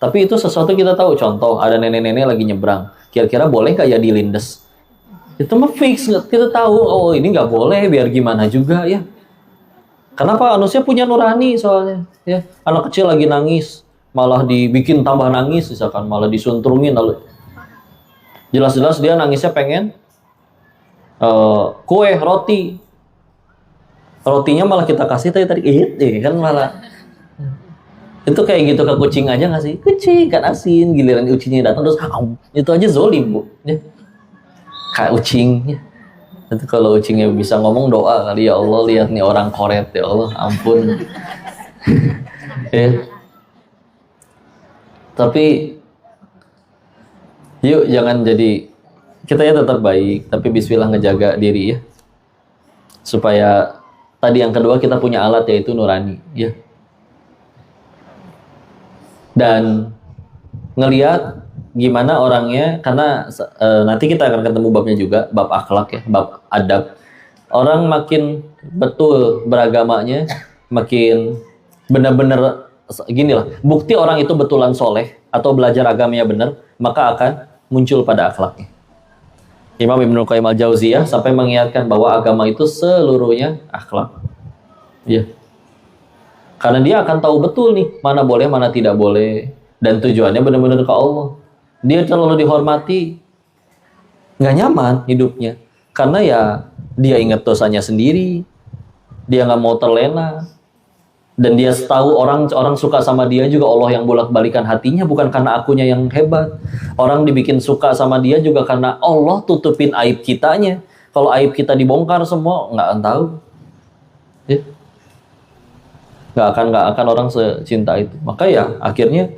Tapi itu sesuatu kita tahu. Contoh, ada nenek-nenek lagi nyebrang. Kira-kira boleh nggak ya dilindes? Itu mah fix. Kita tahu, oh ini nggak boleh, biar gimana juga ya. Kenapa? Manusia punya nurani soalnya. Ya, anak kecil lagi nangis, malah dibikin tambah nangis, misalkan malah disuntrungin. Lalu jelas-jelas dia nangisnya pengen kue, roti. Rotinya malah kita kasih tadi kan malah. Itu kayak gitu ke kucing aja nggak sih? Kucing kan asin, giliran kucingnya datang terus itu aja zolim, Bu. Ya. Kayak kucing. Ya. Itu kalau kucingnya bisa ngomong doa kali, ya Allah lihat nih orang koret, ya Allah ampun. Ya. Tapi yuk jangan jadi, kita ya tetap baik, tapi bismillah ngejaga diri ya. Supaya tadi yang kedua kita punya alat yaitu nurani ya. Dan ngelihat gimana orangnya, karena nanti kita akan ketemu babnya juga, bab akhlak ya, bab adab. Orang makin betul beragamanya, makin benar-benar gini lah, bukti orang itu betulan soleh atau belajar agamanya benar, maka akan muncul pada akhlaknya. Imam Ibnu Qayyim al-Jauziyah sampai mengingatkan bahwa agama itu seluruhnya akhlak. Ya. Karena dia akan tahu betul nih, mana boleh, mana tidak boleh. Dan tujuannya benar-benar ke Allah. Dia terlalu dihormati, nggak nyaman hidupnya. Karena ya, dia ingat dosanya sendiri. Dia nggak mau terlena. Dan dia tahu orang suka sama dia juga Allah yang bolak-balikan hatinya, bukan karena akunya yang hebat. Orang dibikin suka sama dia juga karena Allah tutupin aib kitanya. Kalau aib kita dibongkar semua, nggak akan tahu. Ya. Nggak akan orang secinta itu. Maka ya akhirnya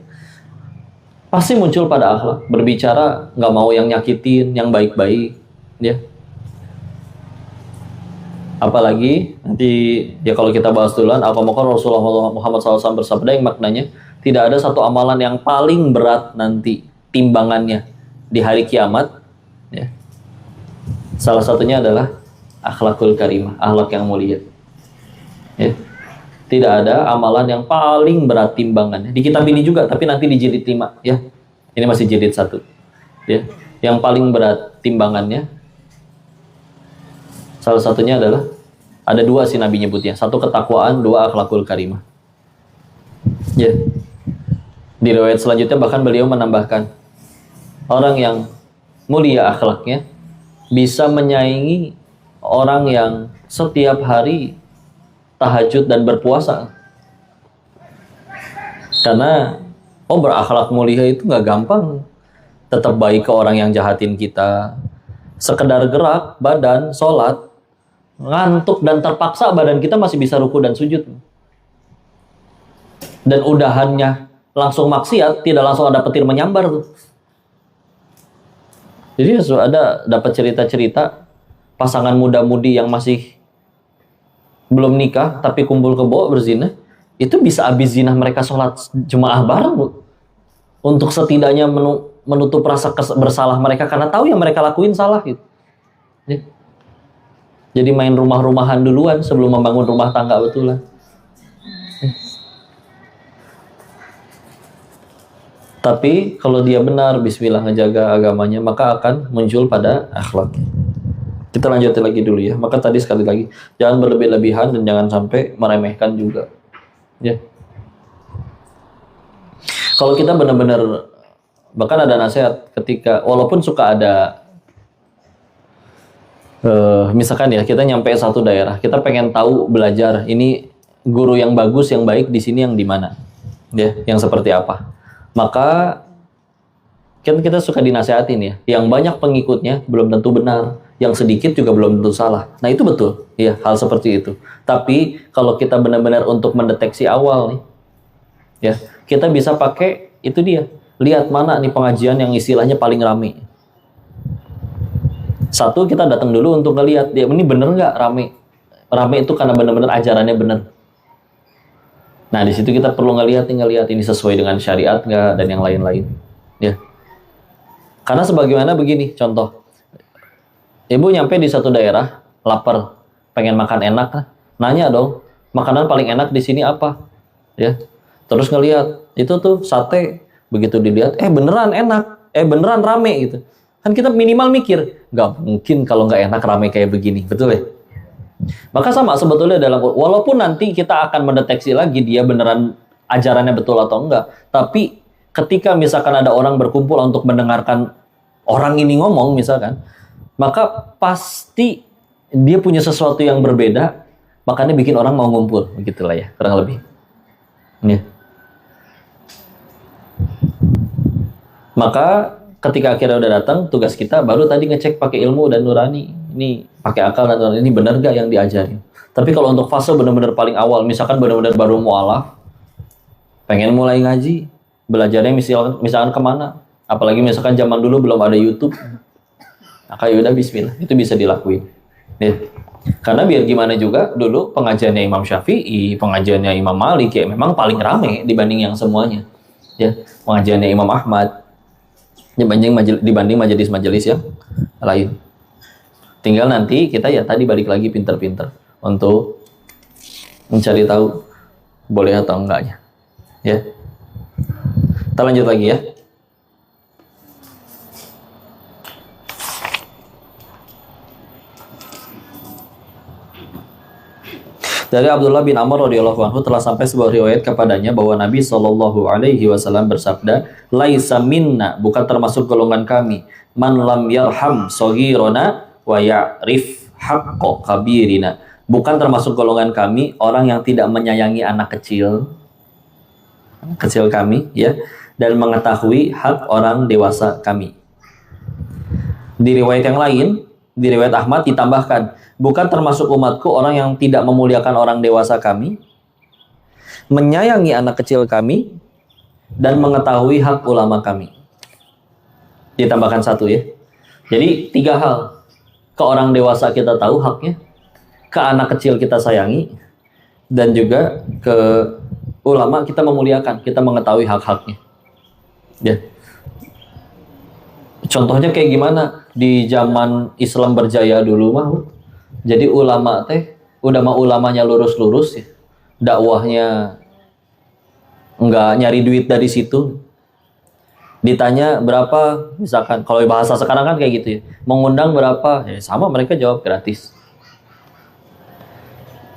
pasti muncul pada akhlak. Berbicara nggak mau yang nyakitin, yang baik-baik, ya. Apalagi nanti ya kalau kita bahas duluan, Rasulullah Muhammad SAW bersabda yang maknanya tidak ada satu amalan yang paling berat nanti timbangannya di hari kiamat, ya. Salah satunya adalah akhlakul karimah, akhlak yang mulia, ya. Tidak ada amalan yang paling berat timbangannya. Di kitab ini juga, tapi nanti di jilid 5 ya. Ini masih jilid 1. Ya. Yang paling berat timbangannya salah satunya adalah ada 2 sih Nabi nyebutnya. 1 ketakwaan, 2 akhlakul karimah. Ya. Di riwayat selanjutnya bahkan beliau menambahkan, orang yang mulia akhlaknya bisa menyaingi orang yang setiap hari tahajud dan berpuasa. Karena berakhlak mulia itu nggak gampang. Tetap baik ke orang yang jahatin kita. Sekedar gerak badan, sholat, ngantuk dan terpaksa badan kita masih bisa ruku dan sujud. Dan udahannya langsung maksiat, tidak langsung ada petir menyambar tuh. Jadi ada dapat cerita-cerita pasangan muda-mudi yang masih belum nikah tapi kumpul kebo berzina, itu bisa habis zina mereka sholat jemaah bareng, Bu. Untuk setidaknya menutup rasa bersalah mereka karena tahu yang mereka lakuin salah gitu. Jadi main rumah-rumahan duluan sebelum membangun rumah tangga betulan. Tapi kalau dia benar bismillah ngejaga agamanya, maka akan muncul pada akhlaknya. Kita lanjutin lagi dulu ya. Maka tadi sekali lagi, jangan berlebih-lebihan dan jangan sampai meremehkan juga. Ya. Kalau kita benar-benar, bahkan ada nasihat ketika, walaupun suka ada, misalkan ya kita nyampe satu daerah, kita pengen tahu belajar ini guru yang bagus, yang baik di sini yang di mana, ya, yang seperti apa. Maka kan kita suka dinasehatin ya, yang banyak pengikutnya belum tentu benar. Yang sedikit juga belum tentu salah. Nah itu betul, ya hal seperti itu. Tapi kalau kita benar-benar untuk mendeteksi awal nih, ya kita bisa pakai itu dia. Lihat mana nih pengajian yang istilahnya paling rame. Satu, kita datang dulu untuk ngelihat dia ini bener nggak rame. Rame itu karena benar-benar ajarannya benar. Nah di situ kita perlu ngelihat ini sesuai dengan syariat nggak dan yang lain-lain. Ya. Karena sebagaimana begini contoh. Ibu nyampe di satu daerah, lapar, pengen makan enak, nanya dong, makanan paling enak di sini apa? Ya, terus ngelihat itu tuh sate, Begitu dilihat, beneran enak, beneran rame gitu. Kan kita minimal mikir, nggak mungkin kalau nggak enak rame kayak begini, betul ya? Maka sama sebetulnya walaupun nanti kita akan mendeteksi lagi dia beneran ajarannya betul atau enggak, tapi ketika misalkan ada orang berkumpul untuk mendengarkan orang ini ngomong misalkan, maka pasti dia punya sesuatu yang berbeda, makanya bikin orang mau ngumpul, begitulah ya, kurang lebih. Ya. Maka ketika akhirnya udah datang, tugas kita baru tadi ngecek pakai ilmu dan nurani. Ini pakai akal dan nurani, ini benar gak yang diajarin? Tapi kalau untuk fase benar-benar paling awal, misalkan benar-benar baru mualaf, pengen mulai ngaji, belajarnya misalkan kemana? Apalagi misalkan zaman dulu belum ada YouTube, maka yaudah bismillah, itu bisa dilakuin. Ya. Karena biar gimana juga dulu pengajiannya Imam Syafi'i, pengajiannya Imam Malik ya memang paling rame dibanding yang semuanya. Ya, pengajiannya Imam Ahmad dibanding majelis-majelis yang lain. Tinggal nanti kita ya tadi balik lagi pinter-pinter untuk mencari tahu boleh atau enggaknya. Ya. Kita lanjut lagi ya. Dari Abdullah bin Amr radhiyallahu anhu telah sampai sebuah riwayat kepadanya bahwa Nabi Shallallahu alaihi wasallam bersabda, "Laisa minna, bukan termasuk golongan kami, man lam yarham shaghirana wa ya'rif haqqo kabirina." Bukan termasuk golongan kami orang yang tidak menyayangi anak kecil kami ya, dan mengetahui hak orang dewasa kami. Di riwayat yang lain, di riwayat Ahmad ditambahkan, bukan termasuk umatku orang yang tidak memuliakan orang dewasa kami, menyayangi anak kecil kami, dan mengetahui hak ulama kami. Ditambahkan satu ya. Jadi 3 hal. Ke orang dewasa kita tahu haknya, ke anak kecil kita sayangi, dan juga ke ulama kita memuliakan, kita mengetahui hak-haknya. Ya. Contohnya kayak gimana? Di zaman Islam berjaya dulu mah, jadi ulama udah mah ulamanya lurus-lurus ya. Dakwahnya nggak nyari duit dari situ. Ditanya berapa, misalkan kalau bahasa sekarang kan kayak gitu ya. Mengundang berapa? Ya sama, mereka jawab gratis.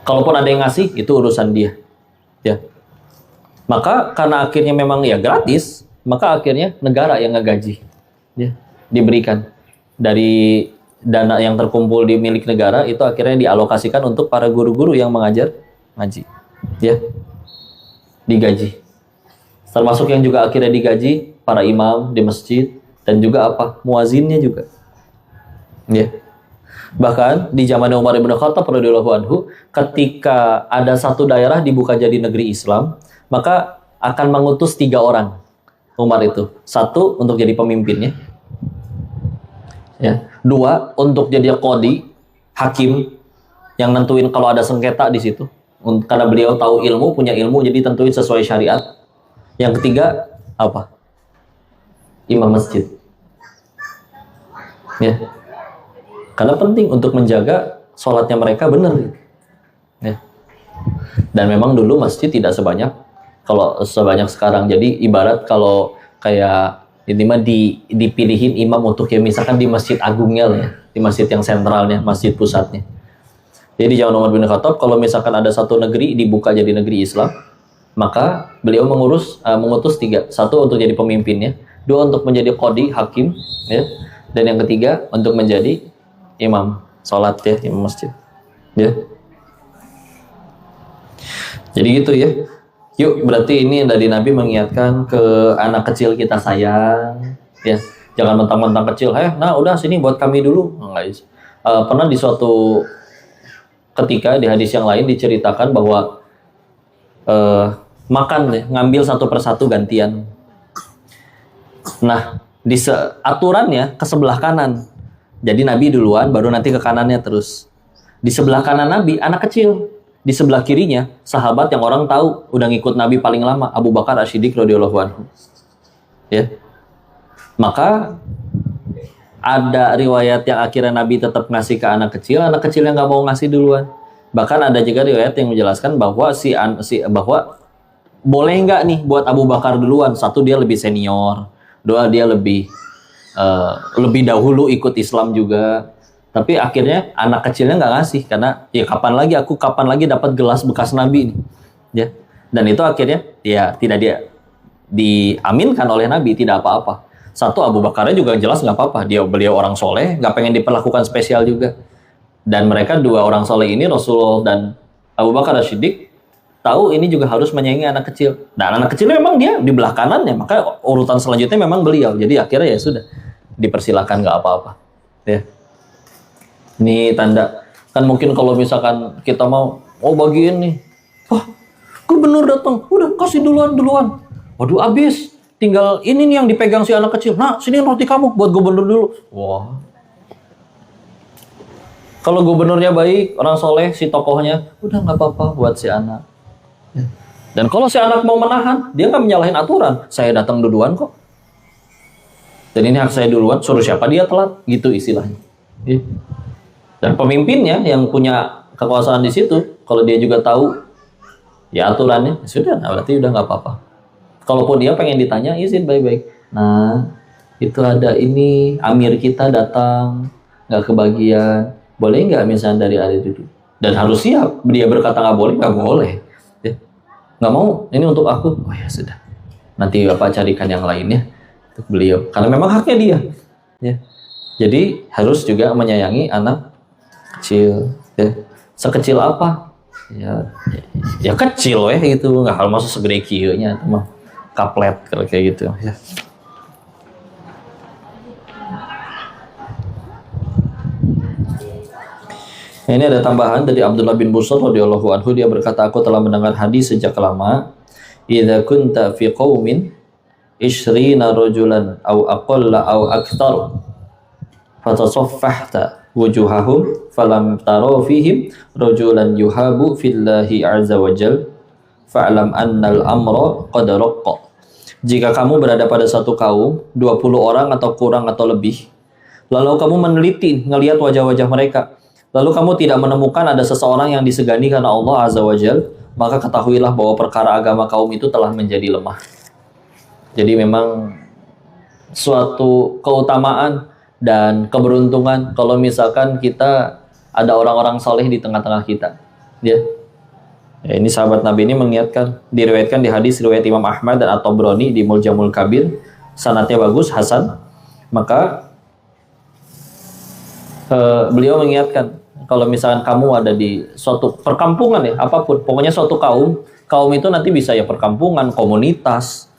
Kalaupun ada yang ngasih, itu urusan dia. Ya. Maka karena akhirnya memang ya gratis, maka akhirnya negara yang ngegaji. Ya, diberikan dari dana yang terkumpul di milik negara, itu akhirnya dialokasikan untuk para guru-guru yang mengajar ngaji. Ya. Digaji. Termasuk yang juga akhirnya digaji para imam di masjid dan juga muazinnya juga. Ya. Bahkan di zaman Umar bin Khattab radhiyallahu anhu, ketika ada satu daerah dibuka jadi negeri Islam, maka akan mengutus 3 orang Umar itu. 1 untuk jadi pemimpinnya. Ya. 2 untuk jadi qadi, hakim yang nentuin kalau ada sengketa di situ. Karena beliau tahu ilmu, punya ilmu, jadi tentuin sesuai syariat. Yang ketiga imam masjid. Ya. Karena penting untuk menjaga sholatnya mereka benar. Ya. Dan memang dulu masjid tidak sebanyak sekarang. Jadi ibarat kalau kayak ini mah dipilihin imam untuk ya misalkan di masjid agungnya lah ya, di masjid yang sentralnya, masjid pusatnya. Jadi di zaman Umar bin Khattab, kalau misalkan ada satu negeri dibuka jadi negeri Islam, maka beliau mengutus 3. 1 untuk jadi pemimpinnya, 2 untuk menjadi qadi, hakim, ya, dan yang ketiga untuk menjadi imam sholat ya, imam masjid. Ya. Jadi gitu ya. Yuk, berarti ini dari Nabi mengingatkan ke anak kecil kita sayang, ya. Jangan mentang-mentang kecil, nah udah sini buat kami dulu. Enggak. Pernah di suatu ketika di hadis yang lain diceritakan bahwa makan ya, ngambil satu persatu gantian. Nah, aturannya ke sebelah kanan. Jadi Nabi duluan, baru nanti ke kanannya terus. Di sebelah kanan Nabi, anak kecil. Di sebelah kirinya, sahabat yang orang tahu udah ngikut Nabi paling lama, Abu Bakar As-Siddiq radhiyallahu anhu. Ya. Maka ada riwayat yang akhirnya Nabi tetap ngasih ke anak kecil yang nggak mau ngasih duluan. Bahkan ada juga riwayat yang menjelaskan bahwa bahwa boleh nggak nih buat Abu Bakar duluan? Satu, dia lebih senior. Dua, dia lebih dahulu ikut Islam juga. Tapi akhirnya anak kecilnya nggak ngasih karena ya kapan lagi dapat gelas bekas Nabi nih, ya. Dan itu akhirnya ya tidak diaminkan oleh Nabi, tidak apa-apa. Satu, Abu Bakarnya juga jelas nggak apa-apa. Beliau orang soleh, nggak pengen diperlakukan spesial juga. Dan mereka dua orang soleh ini, Rasulullah dan Abu Bakar As-Siddiq, tahu ini juga harus menyayangi anak kecil. Dan anak kecil memang dia di belah kanannya, maka urutan selanjutnya memang beliau. Jadi akhirnya ya sudah, dipersilakan, nggak apa-apa. Ya. Ini tanda. Kan mungkin kalau misalkan kita mau bagiin nih, wah, gubernur datang, udah kasih duluan. Waduh, abis. Tinggal ini nih yang dipegang si anak kecil. Nah, sini roti kamu buat gubernur dulu. Wah. Kalau gubernurnya baik, orang soleh, si tokohnya, udah nggak apa-apa buat si anak. Dan kalau si anak mau menahan, dia nggak menyalahin aturan. Saya datang duluan kok. Dan ini hak saya duluan, suruh siapa dia telat, gitu istilahnya. Dan pemimpinnya yang punya kekuasaan di situ, kalau dia juga tahu ya aturannya, sudah, nah berarti udah nggak apa-apa. Kalaupun dia pengen ditanya, izin baik-baik. Nah, itu ada ini, amir kita datang, nggak kebagian. Boleh nggak misalnya dari ada dulu? Dan harus siap. Dia berkata nggak boleh. Ya. Nggak mau, ini untuk aku. Oh ya sudah. Nanti Bapak carikan yang lainnya untuk beliau. Karena memang haknya dia. Ya. Jadi harus juga menyayangi anak kecil. Ya. Sekecil apa? Ya kecil gitu. Nggak hal masuk segede kieunya. Mah kaplet kalau kayak gitu. Ya. Ini ada tambahan dari Abdullah bin Busr radhiyallahu anhu, dia berkata, aku telah mendengar hadis sejak lama, idza kunta fi qaumin 20 rajulan aw aqalla aw aktsar fatasaffahta wujuhahum falam tara fihim rajulan yuhabu fillahi azza wa jal fa'lam annal amra qad raqqa. Jika kamu berada pada satu kaum 20 orang atau kurang atau lebih, lalu kamu meneliti ngelihat wajah-wajah mereka, lalu kamu tidak menemukan ada seseorang yang disegani karena Allah Azza wa Jal, maka ketahuilah bahwa perkara agama kaum itu telah menjadi lemah. Jadi memang suatu keutamaan dan keberuntungan kalau misalkan kita ada orang-orang soleh di tengah-tengah kita. Ya, ini sahabat Nabi ini mengingatkan, diriwayatkan di hadis riwayat Imam Ahmad dan At-Tabrani di Mu'jamul Kabir, sanadnya bagus, hasan. Maka beliau mengingatkan, kalau misalkan kamu ada di suatu perkampungan ya, apapun, pokoknya suatu kaum itu nanti bisa ya perkampungan, komunitas,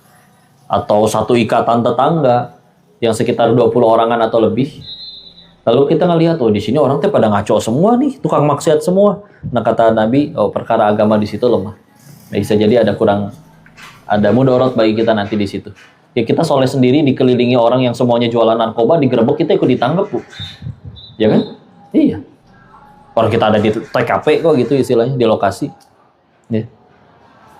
atau satu ikatan tetangga yang sekitar 20 orangan atau lebih. Lalu kita ngelihat, di sini orang pada ngaco semua nih, tukang maksiat semua. Nah kata Nabi, perkara agama di situ lemah. Bisa jadi ada mudarat bagi kita nanti di situ. Ya kita soleh sendiri dikelilingi orang yang semuanya jualan narkoba, digerebek, kita ikut ditangkap, Bu. Ya kan? Iya. Orang kita ada di TKP kok gitu istilahnya, di lokasi. Ya.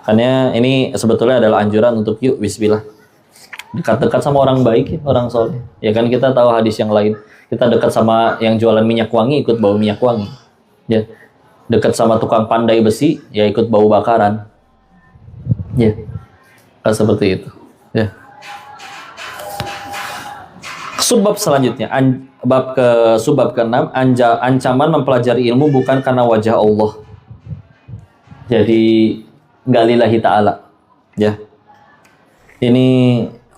Karena ini sebetulnya adalah anjuran untuk yuk bismillah. Dekat-dekat sama orang baik, orang soleh. Ya kan kita tahu hadis yang lain. Kita dekat sama yang jualan minyak wangi, ikut bau minyak wangi. Ya. Dekat sama tukang pandai besi, ya ikut bau bakaran. Ya. Kan seperti itu. Ya. Subbab selanjutnya, subbab ke-6, ancaman mempelajari ilmu bukan karena wajah Allah. Jadi nggak lillahi ta'ala. Ya. Ini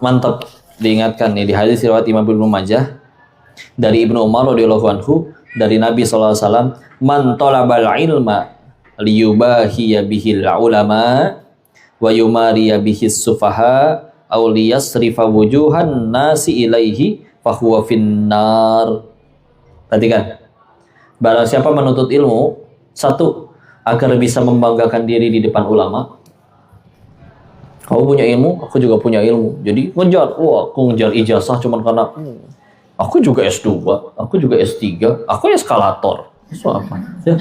mantap diingatkan nih di hadis riwayat Imam Ibnu Majah dari Ibnu Umar radhiyallahu anhu, dari Nabi SAW, man talabal ilma liyubahiya bihil ulama wa yumariya bihis sufaha aw liyasrifa wujuhan nasi ilaihi fahuwa finnar. Perhatikan, barang siapa menuntut ilmu, satu, agar bisa membanggakan diri di depan ulama. Kamu punya ilmu, aku juga punya ilmu. Jadi ngejar, aku ngejar ijazah cuma karena aku juga S2, aku juga S3, aku eskalator. Itu apa? Ya.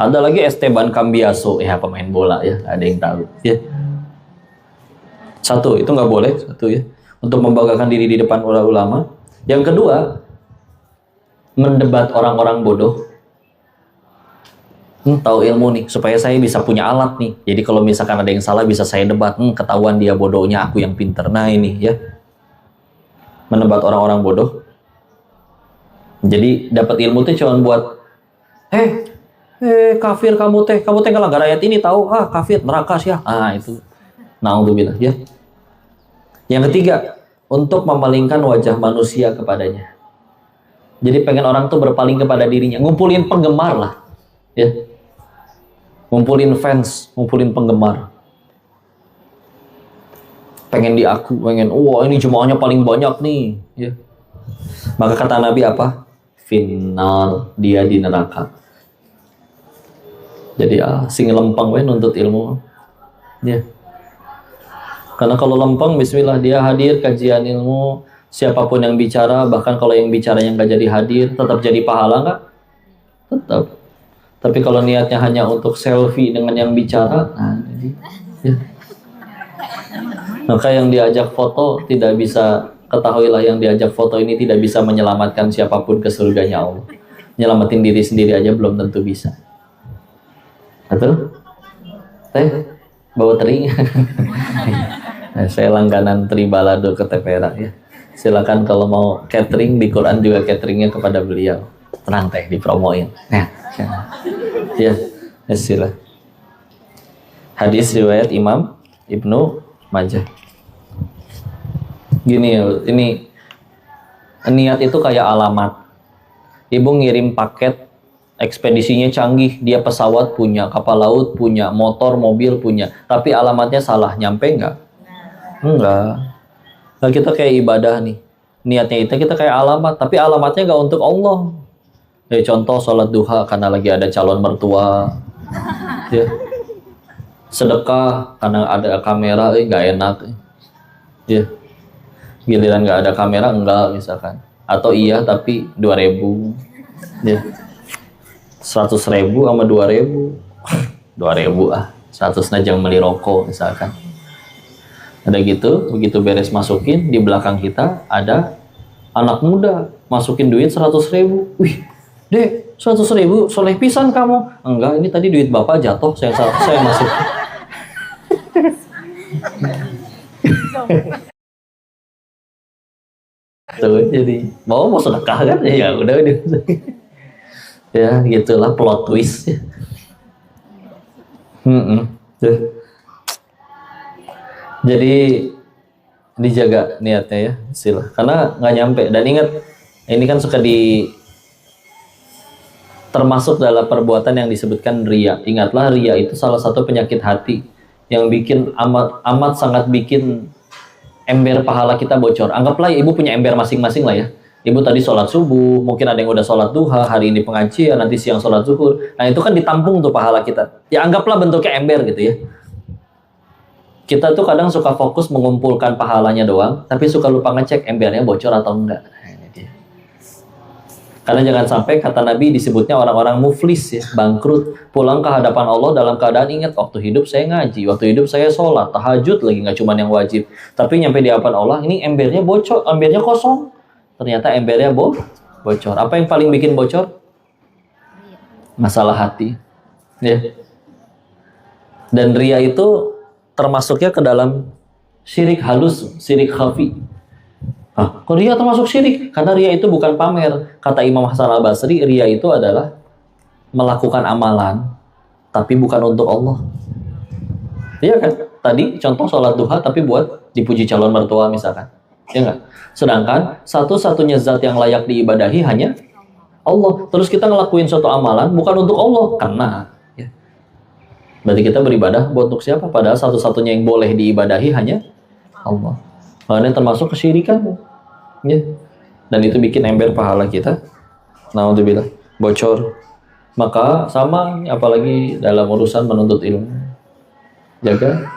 Ada lagi ST Ban Cambiaso, ya pemain bola ya, ada yang tahu. Ya. Satu, itu nggak boleh, satu ya. Untuk membanggakan diri di depan ulama. Yang kedua, mendebat orang-orang bodoh. Tahu ilmu nih, supaya saya bisa punya alat nih. Jadi kalau misalkan ada yang salah bisa saya debat. Ketahuan dia bodohnya, aku yang pinter. Nah ini ya, menebat orang-orang bodoh. Jadi dapat ilmu tuh cuma buat, kafir kamu teh ngelanggar ayat ini tahu, kafir neraka sih ya. Itu, naudzubillah ya. Yang ketiga, untuk memalingkan wajah manusia kepadanya. Jadi pengen orang tuh berpaling kepada dirinya, ngumpulin penggemar lah, ya. Ngumpulin fans, ngumpulin penggemar. Pengen ini jemaahnya paling banyak nih, ya. Maka kata Nabi apa? Finnar, dia di neraka. Jadi sing lempeng we nuntut ilmu. Ya. Karena kalau lempeng, bismillah, dia hadir kajian ilmu, siapapun yang bicara, bahkan kalau yang bicaranya nggak jadi hadir, tetap jadi pahala nggak? Tetap. Tapi kalau niatnya hanya untuk selfie dengan yang bicara, jadi, ya. Maka yang diajak foto tidak bisa, ketahuilah yang diajak foto ini tidak bisa menyelamatkan siapapun ke surganya Allah. Nyelamatin diri sendiri aja belum tentu bisa. Betul? Teh, bawa teri. Saya langganan teri balado ke Tepera ya. Silakan kalau mau catering, di Quran juga cateringnya kepada beliau. Tenang teh, dipromoin. Ya, sila. Hadis riwayat Imam Ibnu Majah. Gini, ini niat itu kayak alamat. Ibu ngirim paket, ekspedisinya canggih, dia pesawat punya, kapal laut punya, motor, mobil punya, tapi alamatnya salah, nyampe nggak? Enggak. Nah, kita kayak ibadah nih, niatnya itu kita kayak alamat, tapi alamatnya nggak untuk Allah. Contoh sholat duha karena lagi ada calon mertua, ya. Sedekah karena ada kamera, nggak enak, ya. Giliran nggak ada kamera, enggak misalkan, atau iya tapi 2.000, ya. 100.000 sama 2.000, 2.000 100 najang beli rokok misalkan. Ada gitu, begitu beres masukin, di belakang kita ada anak muda masukin duit 100.000. Wih, Dek, 100.000, soleh pisan kamu. Enggak, ini tadi duit bapak jatuh, saya masuk. Tuh, jadi mau sedekah kan? Ya udah. Ya, gitulah plot twist. Jadi dijaga niatnya ya, sila. Karena nggak nyampe. Dan ingat, ini kan suka termasuk dalam perbuatan yang disebutkan ria. Ingatlah, ria itu salah satu penyakit hati yang bikin amat sangat bikin ember pahala kita bocor. Anggaplah ibu punya ember masing-masing lah ya. Ibu tadi sholat subuh, mungkin ada yang udah sholat duha, hari ini pengajian, nanti siang sholat zuhur. Nah itu kan ditampung tuh pahala kita. Ya anggaplah bentuknya ember gitu ya. Kita tuh kadang suka fokus mengumpulkan pahalanya doang, tapi suka lupa ngecek embernya bocor atau enggak. Karena jangan sampai kata Nabi disebutnya orang-orang muflis ya, bangkrut, pulang ke hadapan Allah dalam keadaan ingat waktu hidup saya ngaji, waktu hidup saya sholat, tahajud lagi, nggak cuma yang wajib. Tapi nyampe di hadapan Allah, ini embernya bocor, embernya kosong. Ternyata embernya bocor. Apa yang paling bikin bocor? Masalah hati. Ya. Dan ria itu termasuknya ke dalam syirik halus, syirik khafi. Kok ria termasuk syirik? Karena ria itu bukan pamer. Kata Imam Hasan al-Basri, ria itu adalah melakukan amalan, tapi bukan untuk Allah. Iya kan? Tadi contoh sholat duha, tapi buat dipuji calon mertua misalkan. Ya enggak? Sedangkan satu-satunya zat yang layak diibadahi hanya Allah. Terus kita ngelakuin suatu amalan bukan untuk Allah. Karena ya. Berarti kita beribadah buat untuk siapa? Padahal satu-satunya yang boleh diibadahi hanya Allah. Makanya termasuk kesyirikan, ya. Dan itu bikin ember pahala kita, naudzubillah, bocor. Maka sama, apalagi dalam urusan menuntut ilmu, jaga.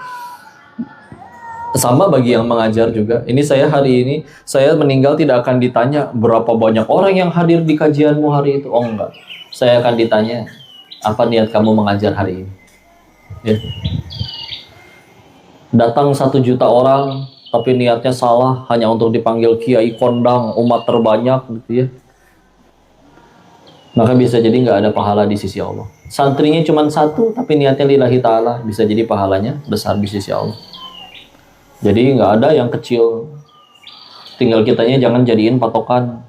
Sama bagi yang mengajar juga. Ini saya hari ini, saya meninggal tidak akan ditanya berapa banyak orang yang hadir di kajianmu hari itu. Oh enggak, saya akan ditanya apa niat kamu mengajar hari ini. Ya. Datang 1 juta orang, tapi niatnya salah, hanya untuk dipanggil kiai kondang, umat terbanyak gitu ya. Maka bisa jadi nggak ada pahala di sisi Allah. Santrinya cuma satu, tapi niatnya lillahi ta'ala, bisa jadi pahalanya besar di sisi Allah. Jadi nggak ada yang kecil. Tinggal kitanya jangan jadiin patokan.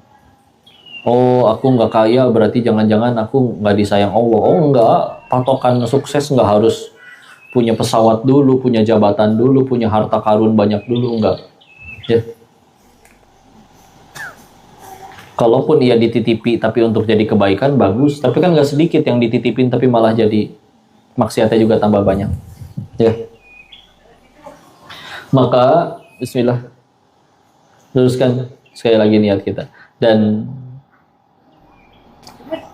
Oh, aku nggak kaya, berarti jangan-jangan aku nggak disayang Allah. Oh, nggak. Patokan sukses nggak harus punya pesawat dulu, punya jabatan dulu, punya harta karun banyak dulu, nggak. Ya. Kalaupun ia dititipi tapi untuk jadi kebaikan, bagus. Tapi kan nggak sedikit yang dititipin tapi malah jadi maksiatnya juga tambah banyak. Ya. Maka, bismillah. Teruskan sekali lagi niat kita. Dan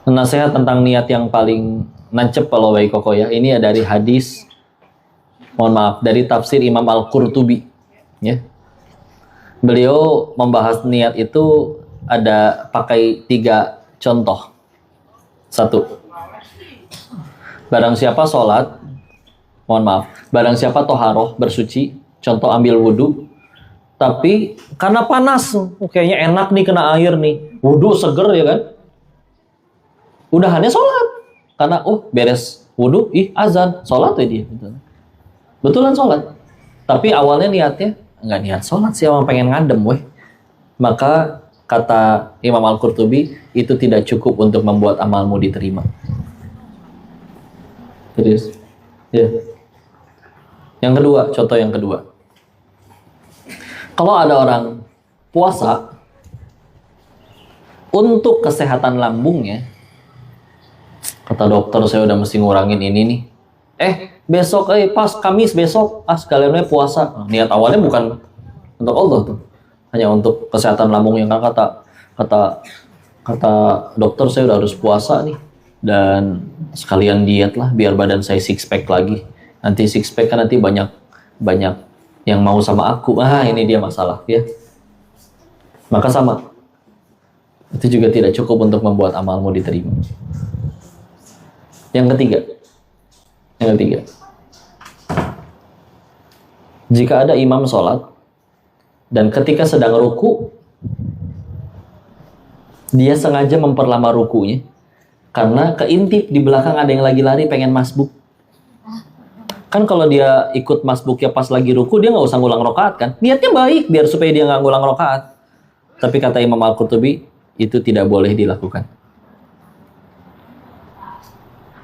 nasihat tentang niat yang paling nancep kalau baik koko ya. Ini dari hadis, mohon maaf, dari tafsir Imam Al-Qurtubi. Ya. Beliau membahas niat itu ada pakai 3 contoh. 1. Barang siapa sholat, mohon maaf, barang siapa toharoh, bersuci, contoh ambil wudhu, tapi karena panas, kayaknya enak nih kena air nih, wudhu seger ya kan, udahannya sholat, karena beres wudhu, azan, sholat ya dia, betulan sholat, tapi awalnya niatnya nggak niat sholat sih, emang pengen ngadem weh. Maka kata Imam Al-Qurtubi, itu tidak cukup untuk membuat amalmu diterima. Serius? Ya. Yang kedua, contoh yang kedua. Kalau ada orang puasa untuk kesehatan lambungnya, kata dokter saya udah mesti ngurangin ini nih. Besok pas Kamis besok, sekalian puasa. Niat awalnya bukan untuk Allah tuh. Hanya untuk kesehatan lambungnya, kan kata dokter saya udah harus puasa nih, dan sekalian diet lah biar badan saya six pack lagi. Nanti six pack kan nanti banyak yang mau sama aku. Ini dia masalah ya. Maka sama, itu juga tidak cukup untuk membuat amalmu diterima. Yang ketiga, jika ada imam sholat dan ketika sedang ruku, dia sengaja memperlama rukunya karena keintip di belakang ada yang lagi lari pengen masbuk. Kan kalau dia ikut masbuknya pas lagi ruku, dia nggak usah ngulang rokaat kan? Niatnya baik biar supaya dia nggak ngulang rokaat. Tapi kata Imam Al-Qurtubi, itu tidak boleh dilakukan.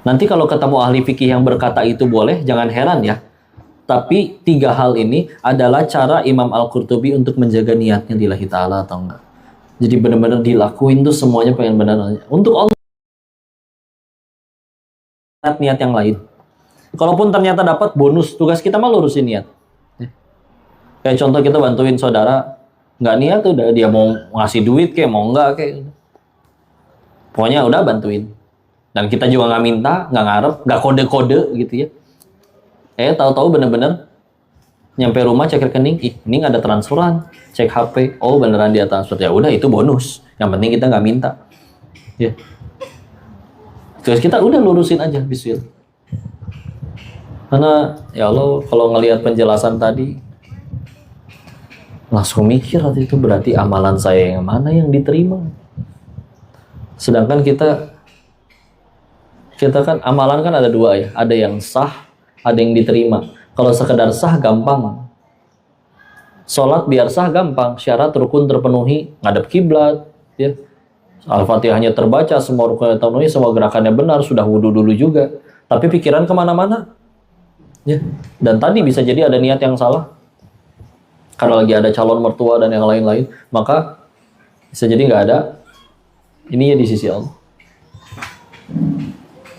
Nanti kalau ketemu ahli fikih yang berkata itu boleh, jangan heran ya. Tapi 3 hal ini adalah cara Imam Al-Qurtubi untuk menjaga niatnya lillahi ta'ala atau enggak. Jadi benar-benar dilakuin tuh semuanya pengen benar. Untuk Allah, niat yang lain. Kalaupun ternyata dapat bonus, tugas kita mah lurusin niat. Kayak contoh kita bantuin saudara, nggak niat udah dia mau ngasih duit kayak mau enggak kayak. Pokoknya udah bantuin. Dan kita juga nggak minta, nggak ngarep, nggak kode-kode gitu ya. Tahu-tahu bener-bener nyampe rumah cek rekening, ini nggak ada transferan, cek HP, beneran dia transfer, ya udah itu bonus. Yang penting kita nggak minta, ya. Terus kita udah lurusin aja, bismillah. Karena ya Allah, kalau ngelihat penjelasan tadi, langsung mikir waktu itu berarti amalan saya yang mana yang diterima. Sedangkan kita kan amalan kan ada 2 ya, ada yang sah, ada yang diterima. Kalau sekedar sah gampang. Sholat biar sah gampang, syarat rukun terpenuhi, ngadep kiblat, ya. Al-Fatihahnya terbaca, semua rukunnya terpenuhi, semua gerakannya benar, sudah wudhu dulu juga. Tapi pikiran kemana-mana, ya. Dan tadi bisa jadi ada niat yang salah, karena lagi ada calon mertua dan yang lain-lain, maka bisa jadi nggak ada ininya di sisi Allah.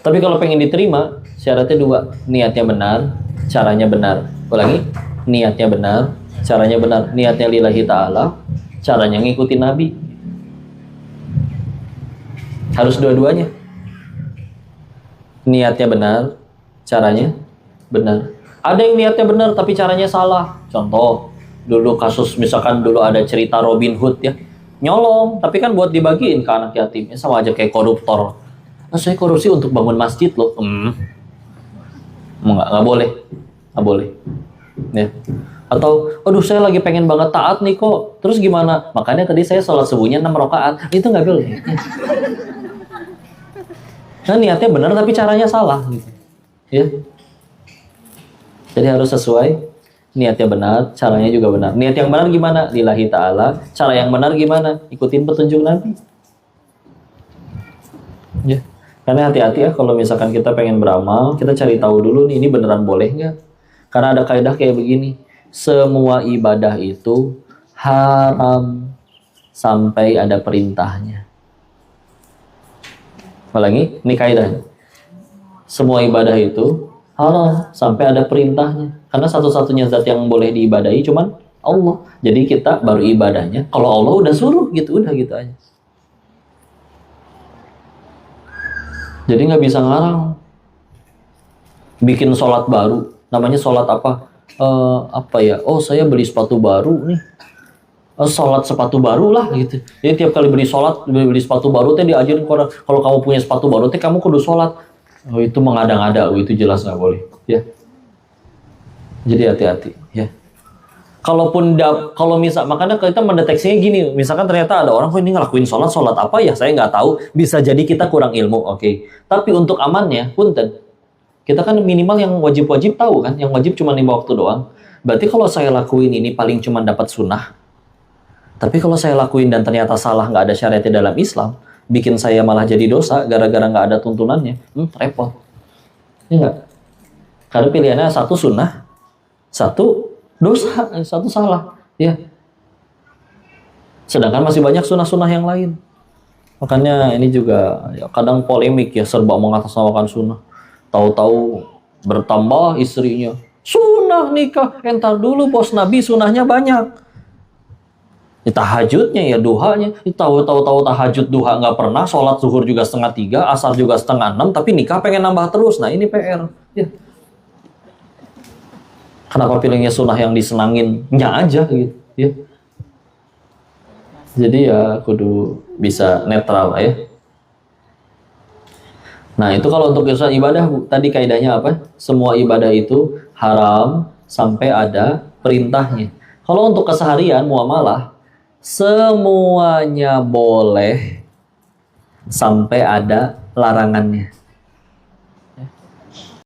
Tapi kalau pengen diterima, syaratnya 2, niatnya benar, caranya benar. Ulangi, niatnya benar, caranya benar. Niatnya lillahi ta'ala, caranya ngikutin Nabi. Harus dua-duanya. Niatnya benar, caranya benar. Ada yang niatnya benar tapi caranya salah. Contoh, dulu kasus misalkan dulu ada cerita Robin Hood ya, nyolong, tapi kan buat dibagiin ke anak yatim. Sama aja kayak koruptor. Saya korupsi untuk bangun masjid loh. Nggak boleh. Ya. Atau, aduh saya lagi pengen banget taat nih kok. Terus gimana? Makanya tadi saya sholat subuhnya 6 rakaat. Itu nggak boleh. Nah, niatnya benar tapi caranya salah gitu. Ya. Jadi harus sesuai, niatnya benar, caranya juga benar. Niat yang benar gimana? Lillahi ta'ala. Cara yang benar gimana? Ikutin petunjuk Nabi. Ya. Karena hati-hati ya kalau misalkan kita pengen beramal, kita cari tahu dulu nih ini beneran boleh nggak? Karena ada kaidah kayak begini, semua ibadah itu haram sampai ada perintahnya. Apalagi ini kaidah. Semua ibadah itu haram sampai ada perintahnya. Karena satu-satunya zat yang boleh diibadahi cuman Allah. Jadi kita baru ibadahnya kalau Allah udah suruh gitu, udah gitu aja. Jadi nggak bisa ngarang. Bikin sholat baru, namanya sholat apa? Apa ya? Oh, saya beli sepatu baru nih. Sholat sepatu baru lah gitu. Jadi tiap kali beli sepatu baru teh diajarin orang, kalau kamu punya sepatu baru teh kamu kudu sholat. Oh, itu mengada-ngada, oh, itu jelas nggak boleh. Ya. Jadi hati-hati. Ya. Kalau makanya kita mendeteksinya gini, misalkan ternyata ada orang, kok ini ngelakuin sholat apa ya? Saya nggak tahu. Bisa jadi kita kurang ilmu, oke. Tapi untuk amannya, punten. Kita kan minimal yang wajib-wajib tahu kan, yang wajib cuma 5 waktu doang. Berarti kalau saya lakuin ini paling cuma dapat sunnah. Tapi kalau saya lakuin dan ternyata salah, nggak ada syariatnya dalam Islam, bikin saya malah jadi dosa gara-gara nggak ada tuntunannya, repot. Ya nggak? Karena pilihannya satu sunnah, satu dosa, satu salah. Ya. Sedangkan masih banyak sunnah-sunnah yang lain. Makanya ini juga ya, kadang polemik ya, serba mengatasnamakan sunnah. Tahu-tahu bertambah istrinya. Sunnah nikah, entar dulu bos Nabi sunnahnya banyak. Ya, tahajudnya ya duhanya, tahu-tahu tahajud duha nggak pernah, sholat zuhur juga 2:30, asar juga 5:30, tapi nikah pengen nambah terus. Nah ini PR. Ya. Kenapa pilihnya sunnah yang disenanginnya aja gitu? Ya. Jadi ya kudu bisa netral ya. Nah itu kalau untuk urusan ibadah tadi kaidahnya apa? Semua ibadah itu haram sampai ada perintahnya. Kalau untuk keseharian muamalah semuanya boleh sampai ada larangannya.